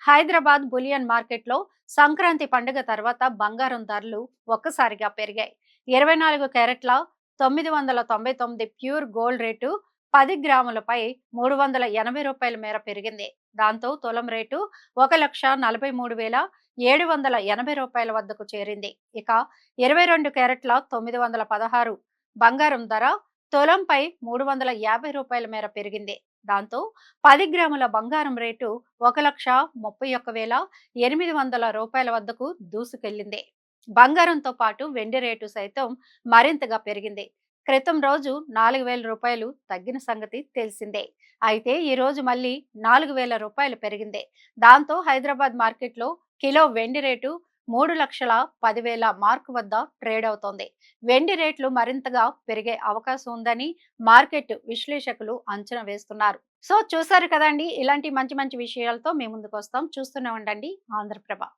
Hyderabad bullion మార్కెట్లో సంక్రాంతి పండుగ తర్వాత బంగారం ధరలు ఒక్కసారిగా పెరిగాయి. 24 క్యారెట్ల 999 ప్యూర్ గోల్డ్ రేటు 10 గ్రాములపై రూ. 380 మేర పెరిగింది. దాంతో తులం రేటు 1,43,780 వద్దకు చేరింది. ఇక 22 క్యారెట్ల 916 బంగారం ధర తులంపై రూ. 350 మేర పెరిగింది. దాంతో 10 గ్రాముల బంగారం రేటు 1,31,800 వద్దకు దూసుకెళ్లింది. బంగారంతో పాటు వెండి రేటు సైతం మరింతగా పెరిగింది. క్రితం రోజు రూ. 4,000 తగ్గిన సంగతి తెలిసిందే. అయితే ఈ రోజు మళ్ళీ రూ. 4,000 పెరిగింది. దాంతో హైదరాబాద్ మార్కెట్లో కిలో వెండి రేటు 3,10,000 మార్కు వద్ద ట్రేడ్ అవుతోంది. వెండి రేట్లు మరింతగా పెరిగే అవకాశం ఉందని మార్కెట్ విశ్లేషకులు అంచనా వేస్తున్నారు. సో చూసారు కదండి, ఇలాంటి మంచి మంచి విషయాలతో మేము ముందుకు వస్తాం. చూస్తూనే ఉండండి ఆంధ్రప్రభ.